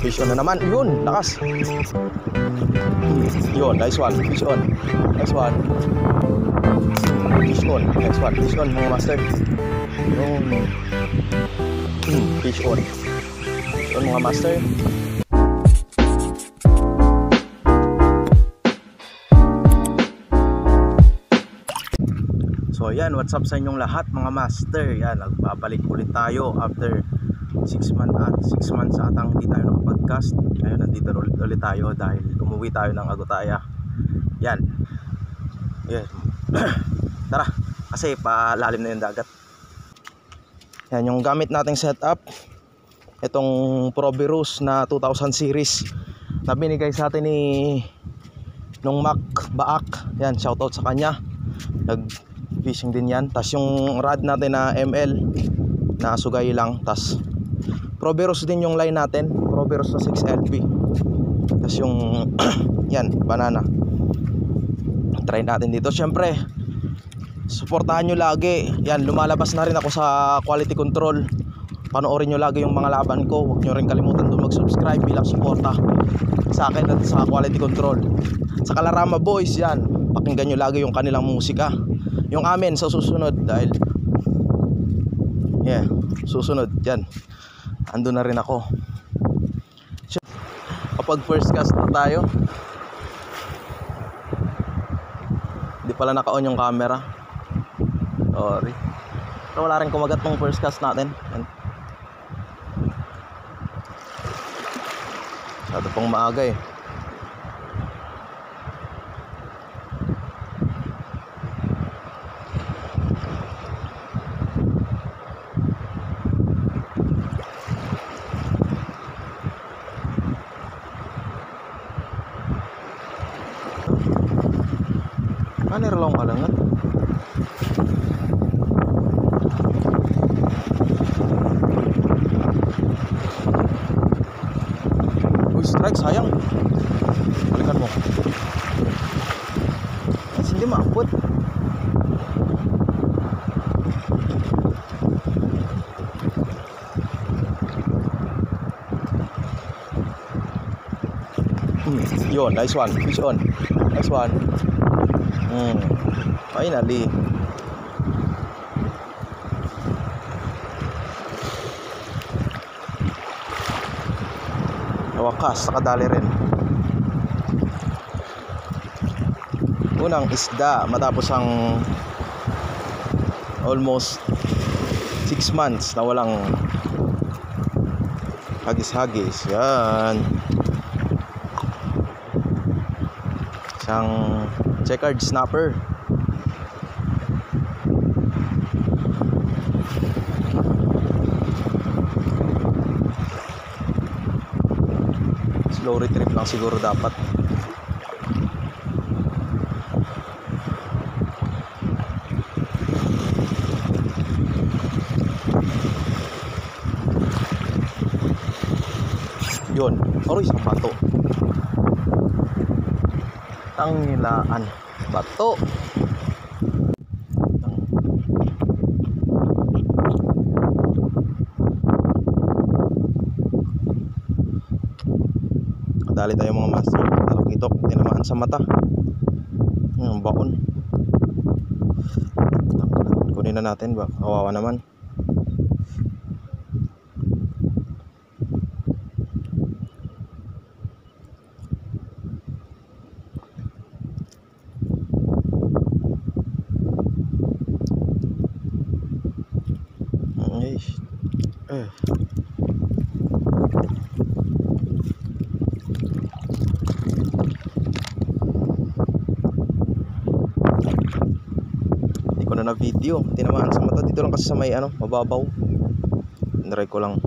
Fish on na naman. Yun, lakas. Yun, nice one. Fish on. Nice one. Fish on. Next one. Fish on mga master. Yun. Fish on. Fish on mga master. So yan, what's up sa inyong lahat mga master. Yan, nagbabalik ulit tayo after 6 months atang hindi tayo nakapodcast. Ngayon nandito ulit tayo dahil umuwi tayo ng Agutaya. Yan. Yes. Tara, kasi palalim na yung dagat. Yan yung gamit nating setup. Itong Provirus na 2000 series na binigay sa atin ni nung Mac Baak. Yan, shoutout sa kanya. Nag-fishing din yan. Tas yung rod natin na ML na sugay lang. Tas Provirus din yung line natin, Provirus na 6LP. Tas yung yan, banana. Try natin dito. Syempre, suportahan nyo lagi. Yan, lumalabas na rin ako sa quality control. Panoorin nyo lagi yung mga laban ko. Huwag nyo rin kalimutan doon mag-subscribe bilang suporta sa akin at sa quality control. Sa Kalarama Boys, yan, pakinggan nyo lagi yung kanilang musika. Yung amin sa susunod dahil susunod yan, ando na rin ako. Kapag first cast na tayo, di pala naka-on yung camera. Sorry. Pero wala rin kumagat ng first cast natin. Masyado pong maaga eh. Nirlong ka lang. Uy, strike, sayang. Balikan mo. Mas hindi maabot. Yun, nice one. Fish on. Nice one. Finally. Wakas, nakadali rin. Unang isda matapos ang almost 6 months na walang hagis-hagis. Yan. Isang checkered snapper. Slow retrieve lang siguro dapat. Yun. Aroy, isang bato. Tangilaan. Bato. Dali tayo mga master. Talok-itok, tinamaan sa mata. Yung baon. Kunin na natin ba? Kawawa naman. Na video, tinamaan sa mata. Dito lang kasi sa may mababaw. Niray ko lang.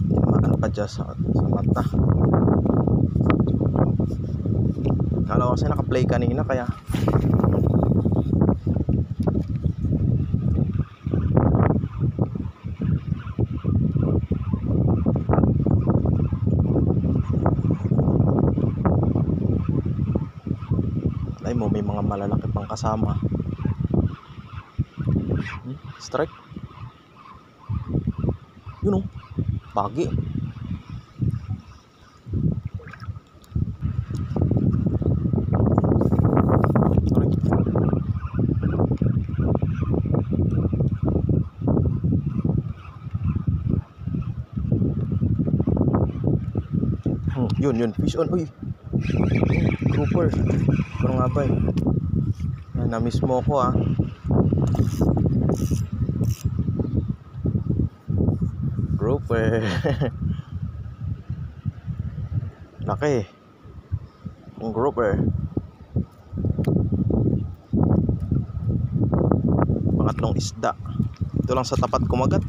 Tinamaan pa dyan sa mata. Kala ko kasi naka-play kanina kaya may mga malalaki pang kasama. Strike. Yun oh, bagi. Yun, fish on. Uy, grouper. Pero nga ba na-miss mo ako ah. Grouper. Laki. Ang grouper. Pangatlong isda. Ito lang sa tapat kumagat.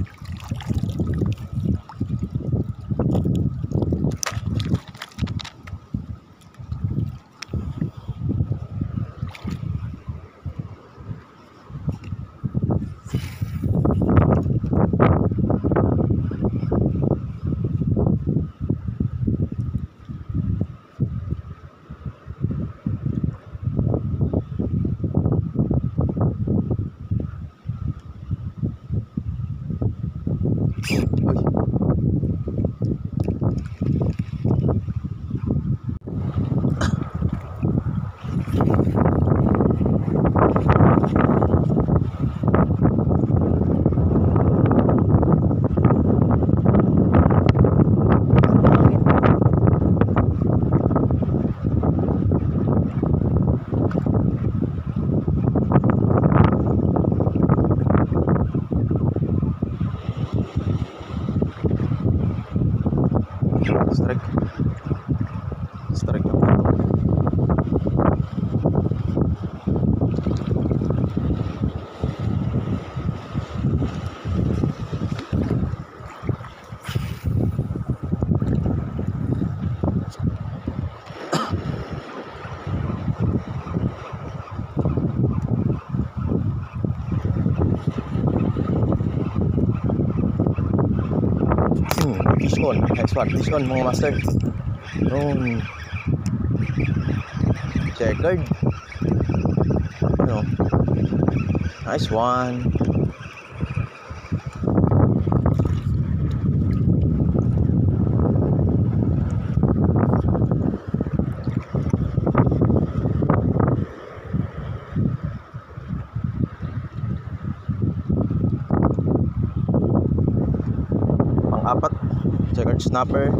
Strike yung pato. Fish on, nice one, fish on mga master. Yun. Checkered. Ano? Nice one. Pang-apat, checkered snapper.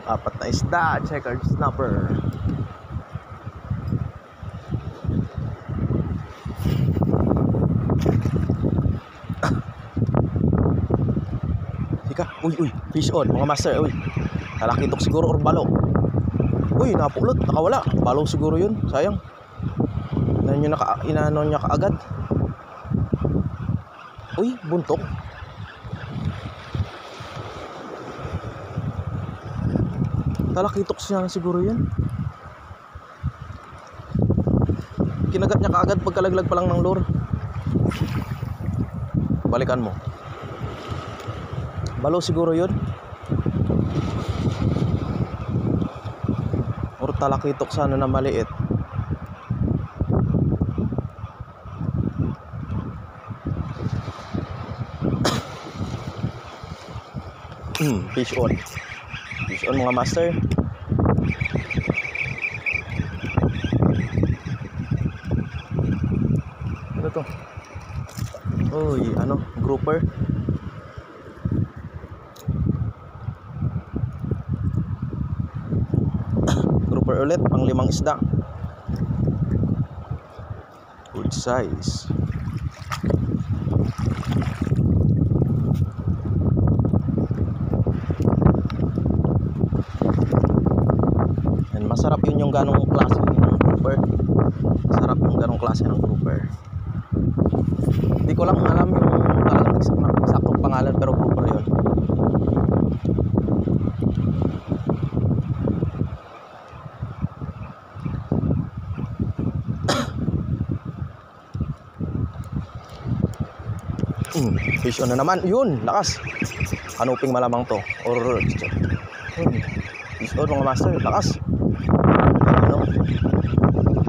Apat na isda, checkered snapper. Hika, uy, fish on mga master, uy. Nalakitok siguro or balo. Uy, napulot, nakawala. Balo siguro yun, sayang. Inano niya kaagad. Uy, buntok. Talakitok siya siguro yun. Kinagat niya kaagad pagkalaglag pa lang ng lure. Balikan mo. Balo siguro yun. Or talakitok sana na maliit. Fish on. Fish on mga master. Ano to? Uy, ano? Grouper. Grouper ulit, pang 5 isda. Good size. Masarap yun yung ganong klase ng grouper. Masarap yung ganong klase ng grouper. Hindi ko lang alam yung talagang eksaktong pangalan, pero grouper yun. Fish on na naman. Yun, lakas. Kanuping malamang to. Or fish on mga master, lakas. Ano?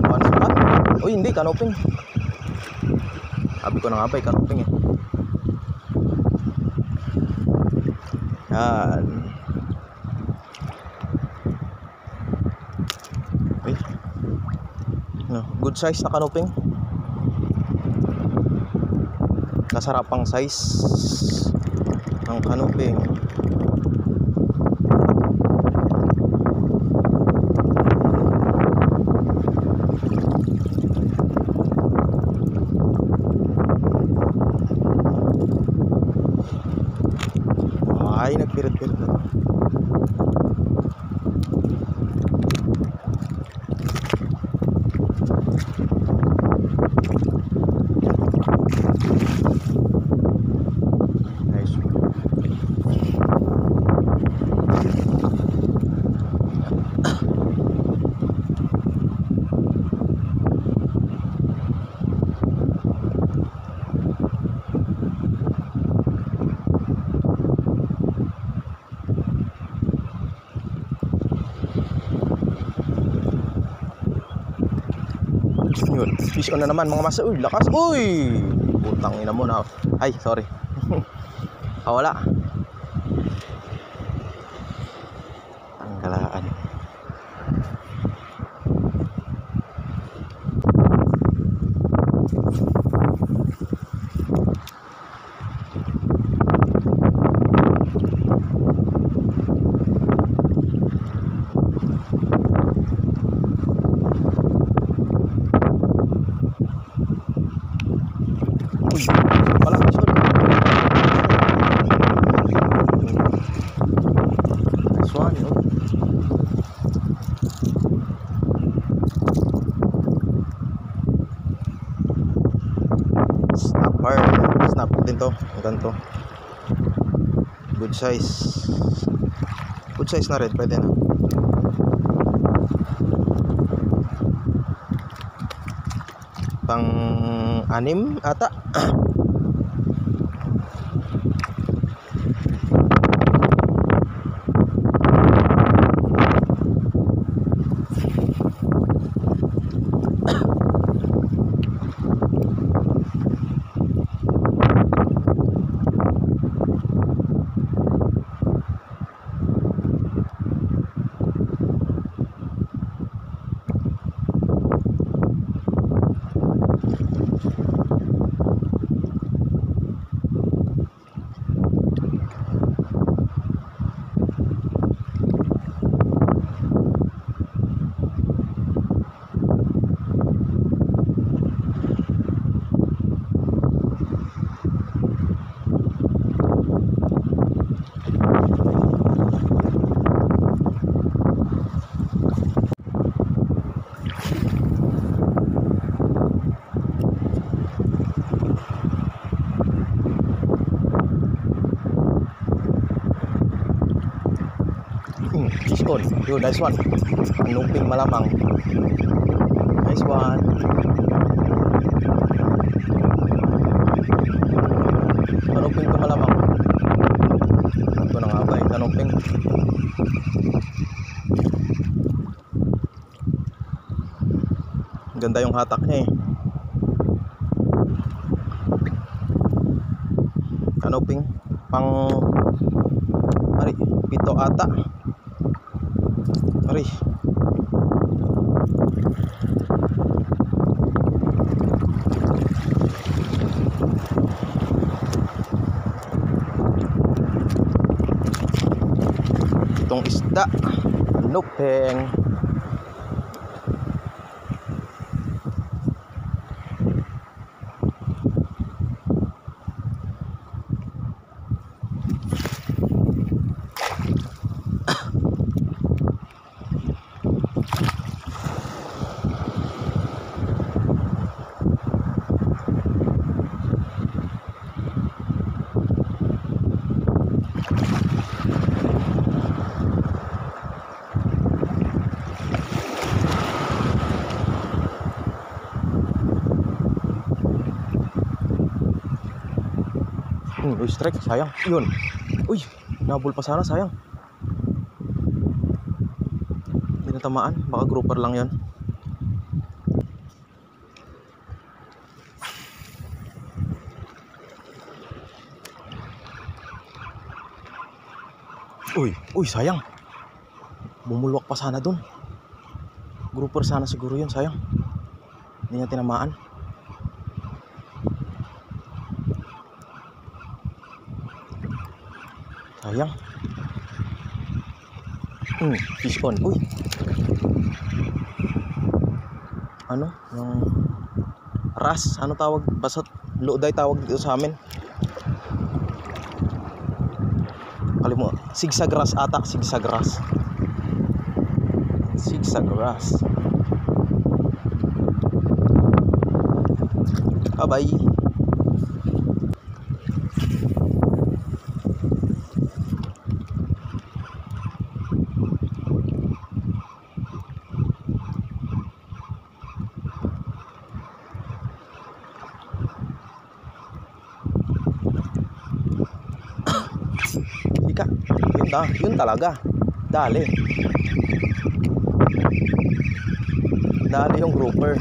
One spot. Uy, hindi, kanuping. Sabi ko na nga ba, kanuping eh. Yan. Okay. Good size na kanuping. Kasarapang size ng kanuping. Ay, nagpirit-pirit na. Yun, fish on na naman mga masa. Uy, lakas. Uy, putang ina mo na. Ay, sorry. Wala. Tanggalaan. Wala fish on. Nice one, no? Snapper. Snap din to. Ang ganito. Good size. Good size na rin. Pwede na. Pang 6 ata. Fish on. Yun, nice one. Kanuping malamang. Nice one. Kanuping to malamang. Ito na nga ba eh, kanuping. Ganda yung hatak niya eh. Kanuping pang 7 ata. Ari. Itong isda, kanuping. Uy, strike, sayang. Yun. Uy, nabul pa sana, sayang. Hindi natamaan, baka grouper lang yun. Uy, sayang. Bumulwak pa sana dun. Grouper sana siguro yun, sayang. Hindi niya tinamaan. Sayang. Fish on. Uy. Ano? Yung ras. Ano tawag? Basta looday tawag dito sa amin. Kalimut. Sigsag ras ata. Sigsag ras. Sigsag ras. Bye-bye. Ika, yun talaga. Dali yung grouper.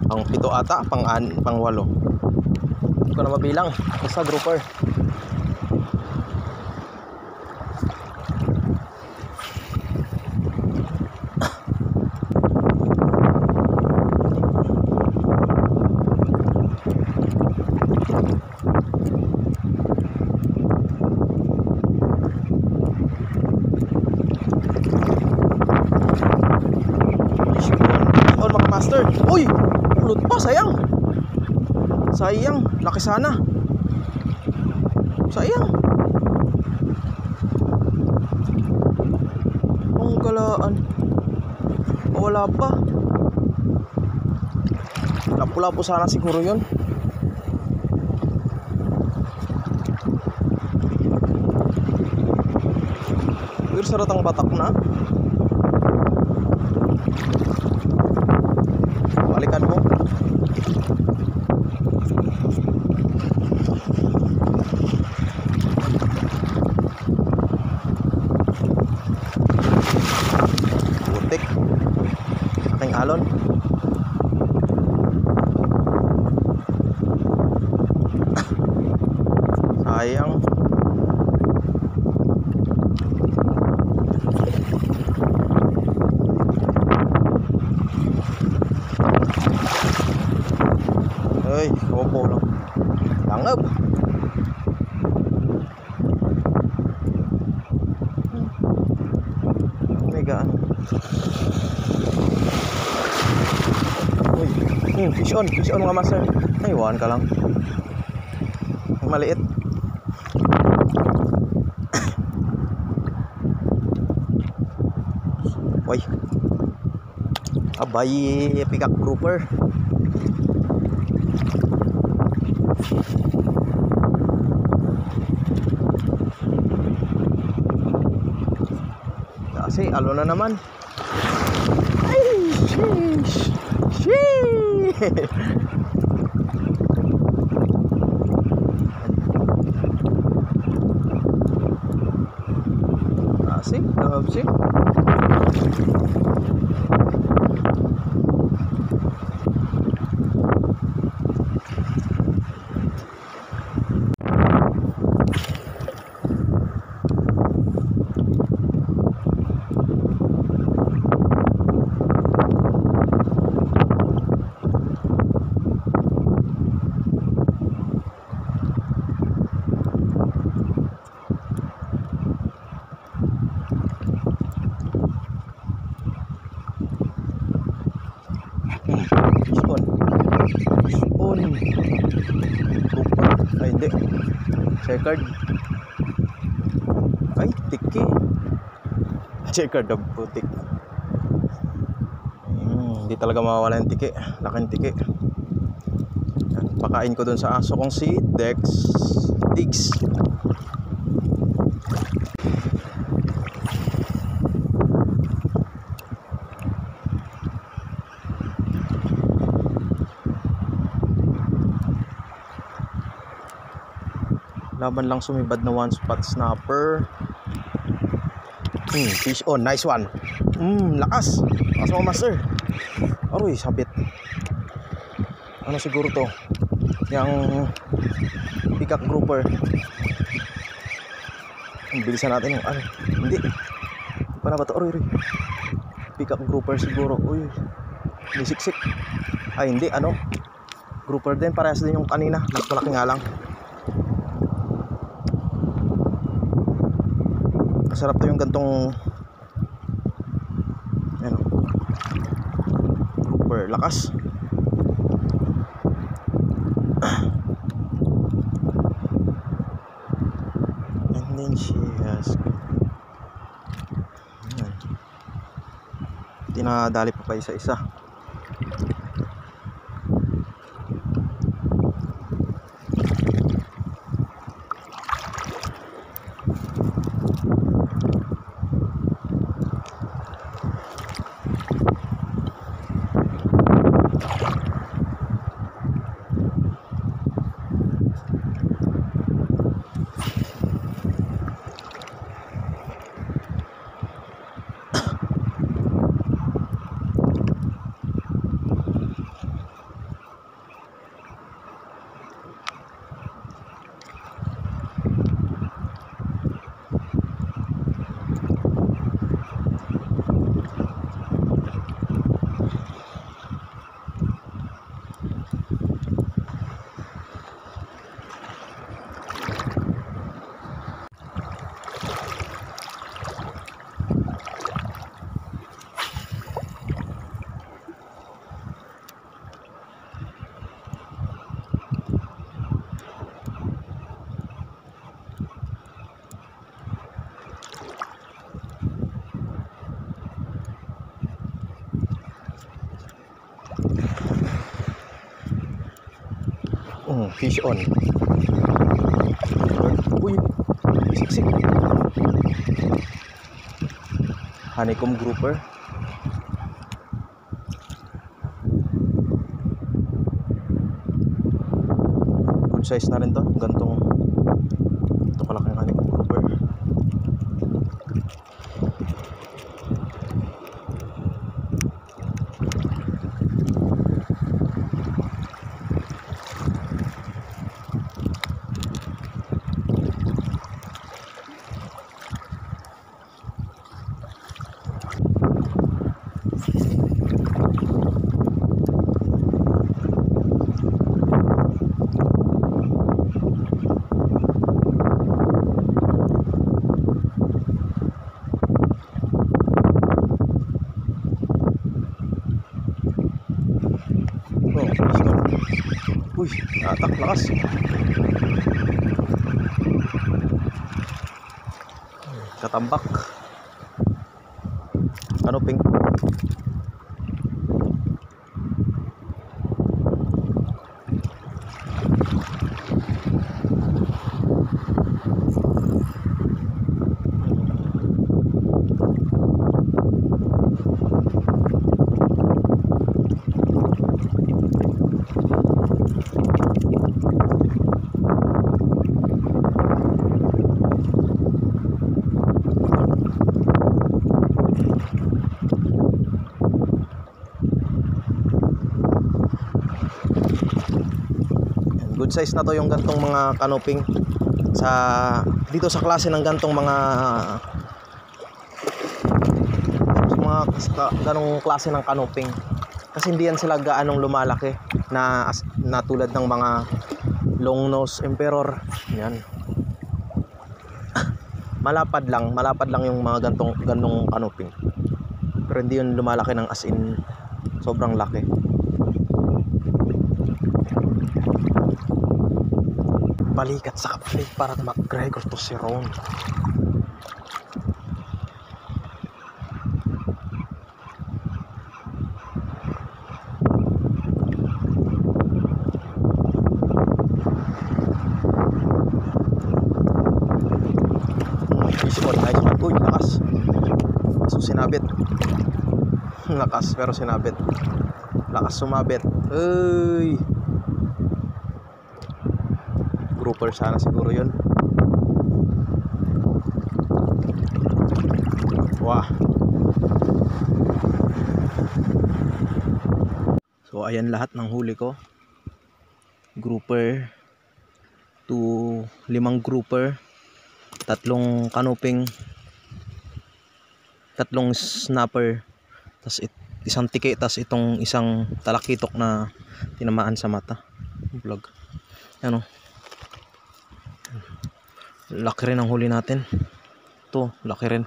Pang 7 ata, pang 8. Hindi ko na mabilang. Basta grouper. Mga master. Uy! Pulot pa, sayang. Sayang, laki sana. Sayang. Ang galaan. Wala pa. Lapu-lapu sana siguro yun. Pero saratang batak na. Balikan mo. Putik. Aking alon. Sayang. Ay, opo lang. Langab. Mega ano. Uy, fish on mga master. Ay, iwan ka lang. Ay, maliit. Uy. Abay, pikak grouper. Kasi alo na naman. Ay, sheesh. Sheesh. Asik, asik. Ay, hindi. Checkered. Ay, tiki. Checkered ang putik. Hindi talaga mawawala yung tiki. Laking tiki. Yan. Pakain ko dun sa aso kong si Diggs. Laban lang sumibad na one spot snapper. Fish on, nice one. Lakas mo, master. Aroy, sabit. Ano siguro to? Yang peacock grouper. Bilisan natin yung hindi pa na ba to? Aroy. Peacock grouper siguro. Uy, may siksik. Ay hindi, grouper din, parehas din yung kanina. Mas malaki nga lang. Masarap to yung gantong grouper, lakas. And then she has tinadali pa isa-isa. Fish on. Uy, siksik. Honeycomb grouper. Good size na rin to. Gantong ito kalaki ng honeycomb grouper. Uy, atak, lakas. Katambak. Kanuping. Good size na to yung gantong mga canoping dito sa klase ng gantong mga ganong klase ng canoping, kasi hindi yan sila gaanong lumalaki na tulad ng mga long nose emperor. Yan. malapad lang yung mga gantong canoping, pero hindi yun lumalaki ng as in sobrang laki. Balikat sa kapatid para McGregor to si Ron. sinabit. Lakas pero sinabit. Lakas sumabit. Ay. Grouper sana siguro yun. Wah. So ayan lahat ng huli ko. Grouper to 5 grouper, 3 kanuping, 3 snapper, tas isang tiki, tas itong isang talakitok na tinamaan sa mata. Vlog. Ano? Laki rin ang huli natin. Ito, laki rin.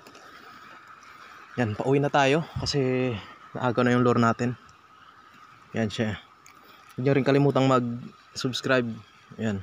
Yan, pauwi na tayo kasi naaga na yung lure natin. Yan siya. Huwag niyo rin kalimutang mag-subscribe. Yan.